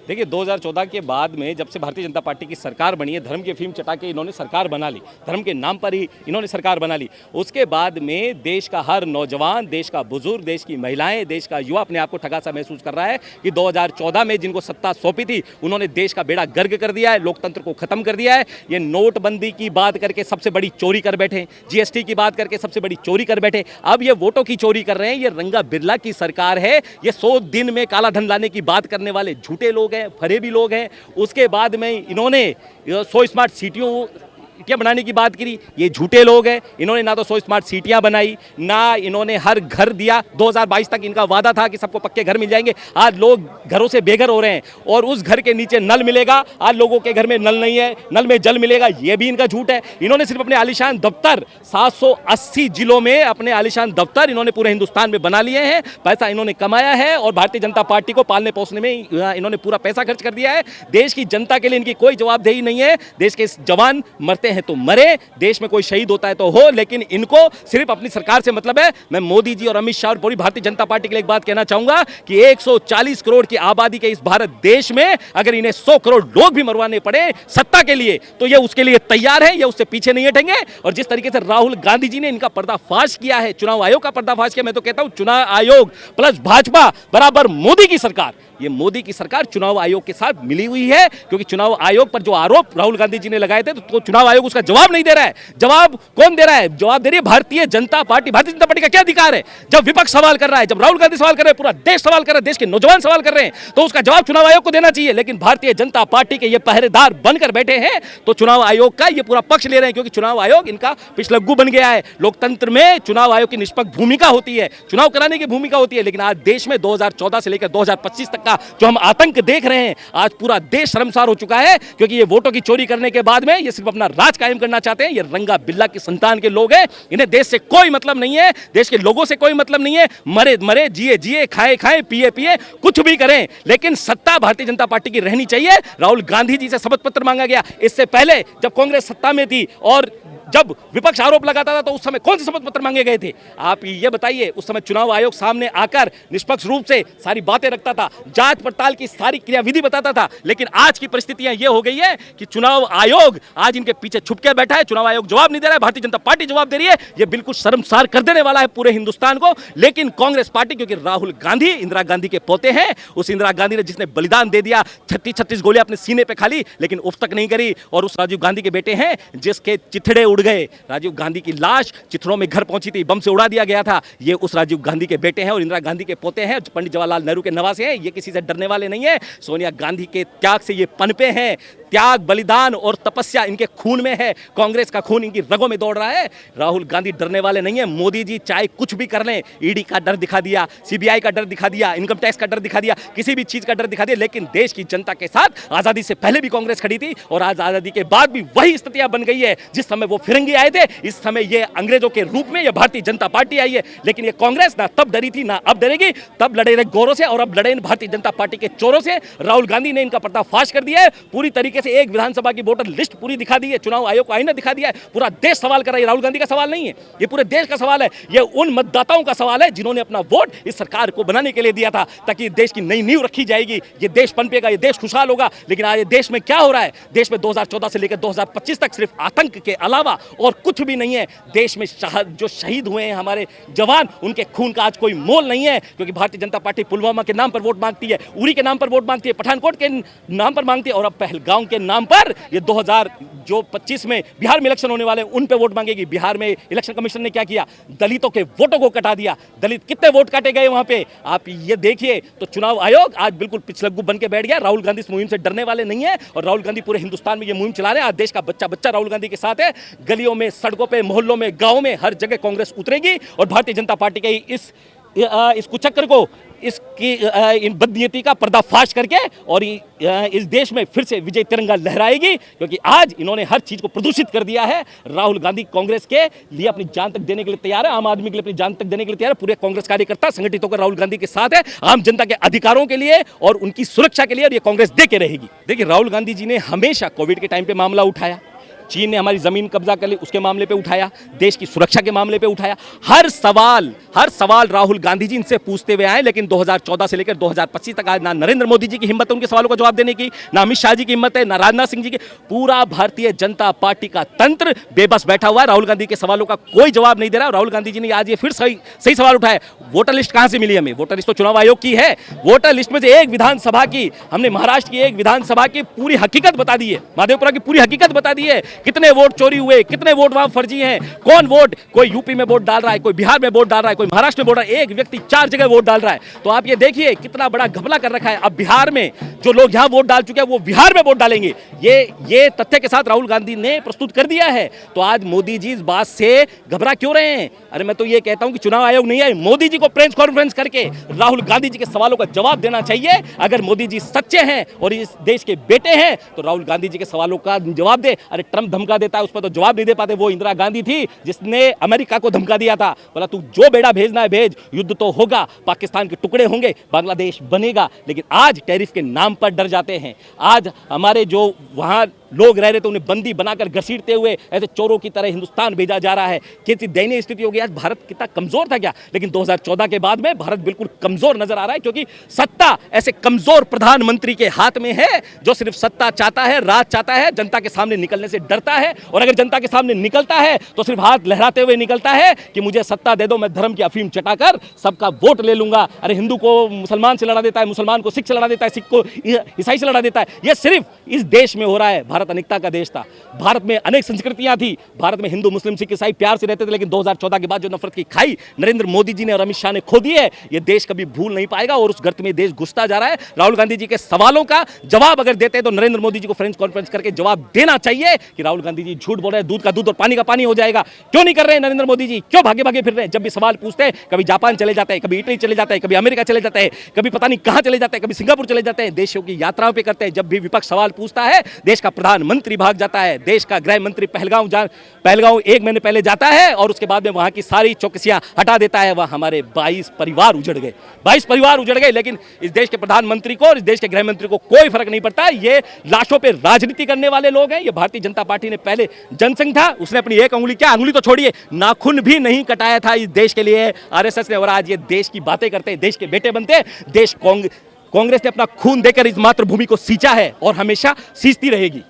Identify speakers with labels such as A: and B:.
A: देखिए 2014 के बाद में जब से भारतीय जनता पार्टी की सरकार बनी है, धर्म की अफीम चटा के इन्होंने सरकार बना ली, धर्म के नाम पर ही इन्होंने सरकार बना ली। उसके बाद में देश का हर नौजवान, देश का बुजुर्ग, देश की महिलाएं, देश का युवा अपने आप को ठगा सा महसूस कर रहा है कि 2014 में जिनको सत्ता सौंपी थी उन्होंने देश का बेड़ा गर्क कर दिया है, लोकतंत्र को खत्म कर दिया है। ये नोटबंदी की बात करके सबसे बड़ी चोरी कर बैठे, जीएसटी की बात करके सबसे बड़ी चोरी कर बैठे, अब ये वोटों की चोरी कर रहे हैं। ये रंगा बिरला की सरकार है। ये 100 दिन में काला धन लाने की बात करने वाले झूठे लोग हैं, फरेबी लोग हैं। उसके बाद में इन्होंने 100 स्मार्ट सिटियों बनाने की बात करी, ये झूठे लोग हैं। इन्होंने ना तो 100 स्मार्ट सिटियां बनाई, ना इन्होंने हर घर दिया। 2022 तक इनका वादा था कि सबको पक्के घर मिल जाएंगे। आज लोग घरों से बेघर हो रहे हैं और उस घर के नीचे नल मिलेगा, आज लोगों के घर में नल नहीं है, नल में जल मिलेगा, ये भी इनका झूठ है। इन्होंने सिर्फ अपने आलीशान दफ्तर 780 जिलों में अपने आलीशान दफ्तर इन्होंने पूरे हिंदुस्तान में बना लिए हैं। पैसा इन्होंने कमाया है और भारतीय जनता पार्टी को पालने पोसने में इन्होंने पूरा पैसा खर्च कर दिया है। देश की जनता के लिए इनकी कोई जवाबदेही नहीं है। देश के जवान मरते हैं तो मरे, देश में कोई शहीद होता है तो हो, लेकिन इनको सिर्फ अपनी सरकार से मतलब है। मैं मोदी जी और अमित शाह और पूरी भारतीय जनता पार्टी के लिए एक बात कहना चाहूंगा कि 140 करोड़ की आबादी के इस भारत देश में अगर इन्हें 100 करोड़ लोग भी मरवाने पड़े सत्ता के लिए तो ये उसके लिए तैयार है, ये उससे पीछे नहीं हटेंगे। और जिस तरीके से राहुल गांधी जी ने इनका पर्दाफाश किया है, चुनाव आयोग का पर्दाफाश किया, मैं तो कहता हूं चुनाव आयोग प्लस भाजपा बराबर मोदी की सरकार। ये मोदी की सरकार चुनाव आयोग के साथ मिली हुई है, क्योंकि चुनाव आयोग पर जो आरोप राहुल गांधी जी ने लगाए थे तो चुनाव आयोग उसका जवाब नहीं दे रहा है। जवाब कौन दे रहा है? जवाब दे रही है भारतीय जनता पार्टी। भारतीय जनता पार्टी का क्या अधिकार है? जब विपक्ष सवाल कर रहा है, जब राहुल गांधी सवाल कर रहे हैं, पूरा देश सवाल कर रहा है, देश के नौजवान सवाल कर रहे हैं, तो उसका जवाब चुनाव आयोग को देना चाहिए। लेकिन भारतीय जनता पार्टी के ये पहरेदार बनकर बैठे हैं तो चुनाव आयोग का ये पूरा पक्ष ले रहे हैं, क्योंकि चुनाव आयोग इनका पिछलग्गू बन गया है। लोकतंत्र में चुनाव आयोग की निष्पक्ष भूमिका होती है, चुनाव कराने की भूमिका होती है। लेकिन आज देश में 2014 से लेकर 2025 तक का जो हम आतंक देख रहे हैं, आज पूरा देश शर्मसार हो चुका है, क्योंकि ये वोटों की चोरी करने के बाद में ये सिर्फ अपना राज कायम करना चाहते हैं। ये रंगा बिल्ला की संतान के लोग हैं, इन्हें देश से कोई मतलब नहीं है, देश के लोगों से कोई मतलब नहीं है। मरे मरे, जिए जिए, खाए खाए, पिए पिए, कुछ भी करें, लेकिन सत्ता भारतीय जनता पार्टी की रहनी चाहिए। राहुल गांधी जी से शपथ पत्र मांगा गया। इससे पहले जब कांग्रेस सत्ता में थी और जब विपक्ष आरोप लगाता था तो उस समय कौन से शपथ पत्र मांगे गए थे? आप ये बताइए। उस समय चुनाव आयोग सामने आकर निष्पक्ष रूप से सारी बातें रखता था, जांच पड़ताल की सारी क्रियाविधि बताता था। लेकिन आज की परिस्थितियां ये हो गई है कि चुनाव आयोग आज इनके पीछे छुप के बैठा है। चुनाव आयोग जवाब नहीं दे रहा है, भारतीय जनता पार्टी जवाब दे रही है। ये बिल्कुल शर्मसार कर देने वाला है पूरे हिंदुस्तान को। लेकिन कांग्रेस पार्टी, क्योंकि राहुल गांधी इंदिरा गांधी के पोते हैं, उस इंदिरा गांधी ने जिसने बलिदान दे दिया, 36 गोलियां अपने सीने पे खा ली लेकिन उफ तक नहीं करी, और उस राजीव गांधी के बेटे हैं जिसके चिथड़े उड़ गए। राजीव गांधी की लाश चिथड़ों में घर पहुंची थी, बम से उड़ा दिया गया था। ये उस राजीव गांधी के बेटे हैं और इंदिरा गांधी के पोते हैं, पंडित जवाहरलाल नेहरू के नवासे हैं। ये किसी से डरने वाले नहीं है। सोनिया गांधी के त्याग से ये पनपे हैं। त्याग, बलिदान और तपस्या इनके खून में है। कांग्रेस का खून इनकी रगों में दौड़ रहा है। राहुल गांधी डरने वाले नहीं है। मोदी जी चाहे कुछ भी कर लें, ईडी का डर दिखा दिया, सीबीआई का डर दिखा दिया, इनकम टैक्स का डर दिखा दिया, किसी भी चीज का डर दिखा दिया, लेकिन देश की जनता के साथ आजादी से पहले भी कांग्रेस खड़ी थी और आज आजादी के बाद भी वही स्थितियां बन गई है। जिस समय वो फिरंगी आए थे, इस समय ये अंग्रेजों के रूप में ये भारतीय जनता पार्टी आई है। लेकिन ये कांग्रेस ना तब डरी थी ना अब डरेगी। तब लड़े रहे गौरों से और अब लड़े भारतीय जनता पार्टी के चोरों से। राहुल गांधी ने इनका पर्दाफाश कर दिया है पूरी तरीके से। एक विधानसभा की वोटर लिस्ट पूरी दिखा दी है, चुनाव आयोग को आईना दिखा दिया है। पूरा देश सवाल कर रहा है। राहुल गांधी का सवाल नहीं है, ये पूरे देश का सवाल है। ये उन मतदाताओं का सवाल है जिन्होंने अपना वोट इस सरकार को बनाने के लिए दिया था, ताकि देश की नई नींव रखी जाएगी, ये देश पनपेगा, ये देश खुशहाल होगा। लेकिन आज देश में क्या हो रहा है? देश में 2014 से लेकर 2025 तक सिर्फ आतंक के अलावा और कुछ भी नहीं है। देश में जो शहीद हुए हैं हमारे जवान, उनके खून का आज कोई मोल नहीं है, क्योंकि भारतीय जनता पार्टी पुलवामा के नाम पर वोट मांगती है, उरी के नाम पर वोट मांगती है, पठानकोट के नाम पर मांगती है, और अब पहलगांव के नाम पर ये 2025 में बिहार में इलेक्शन होने वाले उन पे वोट मांगेगी। बिहार में इलेक्शन कमीशन ने क्या किया? दलितों के वोटों को कटा दिया। दलित कितने वोट काटे गए वहां पे, आप ये देखिए। तो चुनाव आयोग आज बिल्कुल पिछलग्गू बन के बैठ गया। राहुल गांधी इस मुहिम से डरने वाले नहीं है और राहुल गांधी पूरे हिंदुस्तान में ये मुहिम चला रहे हैं। आज देश का बच्चा बच्चा राहुल गांधी के साथ है। गलियों में, सड़कों पे, मोहल्लों में, गाँव में, हर जगह कांग्रेस उतरेगी और भारतीय जनता पार्टी के इस कुचक्र को, इसकी इन बदनीयती का पर्दाफाश करके और इस देश में फिर से विजय तिरंगा लहराएगी, क्योंकि आज इन्होंने हर चीज को प्रदूषित कर दिया है। राहुल गांधी कांग्रेस के लिए अपनी जान तक देने के लिए तैयार है, आम आदमी के लिए अपनी जान तक देने के लिए तैयार है। पूरे कांग्रेस कार्यकर्ता संगठित होकर राहुल गांधी के साथ है, आम जनता के अधिकारों के लिए और उनकी सुरक्षा के लिए, और ये कांग्रेस दे के रहेगी। देखिए, राहुल गांधी जी ने हमेशा कोविड के टाइम पे मामला उठाया, चीन ने हमारी ज़मीन कब्जा कर ली, उसके मामले पे उठाया, देश की सुरक्षा के मामले पे उठाया। हर सवाल राहुल गांधी जी इनसे पूछते हुए आए, लेकिन 2014 से लेकर 2025 तक आज ना नरेंद्र मोदी जी की हिम्मत है उनके सवालों का जवाब देने की, ना अमित शाह जी की हिम्मत है, ना राजनाथ सिंह जी की। पूरा भारतीय जनता पार्टी का तंत्र बेबस बैठा हुआ है, राहुल गांधी के सवालों का कोई जवाब नहीं दे रहा। राहुल गांधी जी ने आज ये फिर सही सवाल उठाया, वोटर लिस्ट कहां से मिली हमें? वोटर लिस्ट तो चुनाव आयोग की है। वोटर लिस्ट में से एक विधानसभा की, हमने महाराष्ट्र की एक विधानसभा की पूरी हकीकत बता दी है, महादेवपुरा की पूरी हकीकत बता दी है, कितने वोट चोरी हुए, कितने वोट वहां फर्जी हैं, कौन वोट, कोई यूपी में वोट डाल रहा है, कोई बिहार में वोट डाल रहा है, कोई महाराष्ट्र में वोट, एक व्यक्ति 4 जगह वोट डाल रहा है। तो आप ये देखिए कितना बड़ा घपला कर रखा है। अब बिहार में जो लोग यहां वोट डाल चुके हैं वो बिहार में वोट डालेंगे, ये तथ्य के साथ राहुल गांधी ने प्रस्तुत कर दिया है। तो आज मोदी जी इस बात से घबरा क्यों रहे हैं? अरे मैं तो ये कहता हूं कि चुनाव आयोग नहीं है, मोदी जी को प्रेस कॉन्फ्रेंस करके राहुल गांधी जी के सवालों का जवाब देना चाहिए। अगर मोदी जी सच्चे हैं और इस देश के बेटे हैं तो राहुल गांधी जी के सवालों का जवाब दे। अरे ट्रंप धमका देता है, उस पर तो जवाब नहीं दे पाते। वो इंदिरा गांधी थी जिसने अमेरिका को धमका दिया था, बोला तू जो बेड़ा भेजना है भेज, युद्ध तो होगा, पाकिस्तान के टुकड़े होंगे, बांग्लादेश बनेगा। लेकिन आज टैरिफ के नाम पर डर जाते हैं। आज हमारे जो वहां लोग रह रहे थे उन्हें बंदी बनाकर घसीटते हुए ऐसे चोरों की तरह हिंदुस्तान भेजा जा रहा है। कितनी दयनीय स्थिति हो गई। आज भारत कितना कमजोर था क्या? लेकिन 2014 के बाद में भारत बिल्कुल कमजोर नजर आ रहा है, क्योंकि सत्ता ऐसे कमजोर प्रधानमंत्री के हाथ में है जो सिर्फ सत्ता चाहता है, राज चाहता है, जनता के सामने निकलने से डरता है। और अगर जनता के सामने निकलता है तो सिर्फ हाथ लहराते हुए निकलता है कि मुझे सत्ता दे दो, मैं धर्म की अफीम चटाकर सबका वोट ले लूंगा। अरे हिंदू को मुसलमान से लड़ा देता है, मुसलमान को सिख से लड़ा देता है, सिख को ईसाई से लड़ा देता है। यह सिर्फ इस देश में हो रहा है। भारत अनेकता का देश था, भारत में अनेक संस्कृतियां थी, भारत में हिंदू मुस्लिम सिख ईसाई प्यार से रहते थे। लेकिन 2014 के बाद जो नफरत की खाई नरेंद्र मोदी जी ने और अमित शाह ने खो दी है, ये देश कभी भूल नहीं पाएगा और उस गर्त में देश घुसता जा रहा है। राहुल गांधी जी के सवालों का जवाब अगर देते हैं तो नरेंद्र मोदी जी को प्रेस कॉन्फ्रेंस करके जवाब देना चाहिए कि राहुल गांधी जी झूठ बोल रहे हैं, दूध का दूध और पानी का पानी हो जाएगा। क्यों नहीं कर रहे हैं नरेंद्र मोदी जी? क्यों भागे भागे फिर रहे हैं? जब भी सवाल पूछते हैं कभी जापान चले जाते हैं, कभी इटली चले जाते हैं, कभी अमेरिका चले जाते हैं, कभी पता नहीं कहां चले जाते हैं, कभी सिंगापुर चले जाते हैं, देशों की यात्राओं पे करते हैं। जब भी विपक्ष सवाल पूछता है देश का प्रधानमंत्री भाग जाता है, देश का गृह मंत्री पहलगांव 1 महीने पहले जाता है और उसके बाद में वहां की सारी चौकसियां हटा देता है। वहां हमारे 22 परिवार उजड़ गए, 22 परिवार उजड़ गए। लेकिन इस देश के प्रधानमंत्री को और इस देश के गृह मंत्री को कोई फर्क नहीं पड़ता। ये लाशों पे राजनीति करने वाले लोग हैं। ये भारतीय जनता पार्टी ने पहले जनसंघ था, उसने अपनी एक अंगुली, क्या अंगुली तो छोड़िए, नाखून भी नहीं कटाया था इस देश के लिए आरएसएस ने। और आज ये देश की बातें करते हैं, देश के बेटे बनते हैं। कांग्रेस ने अपना खून देकर इस मातृभूमि को सींचा है और हमेशा सींचती रहेगी।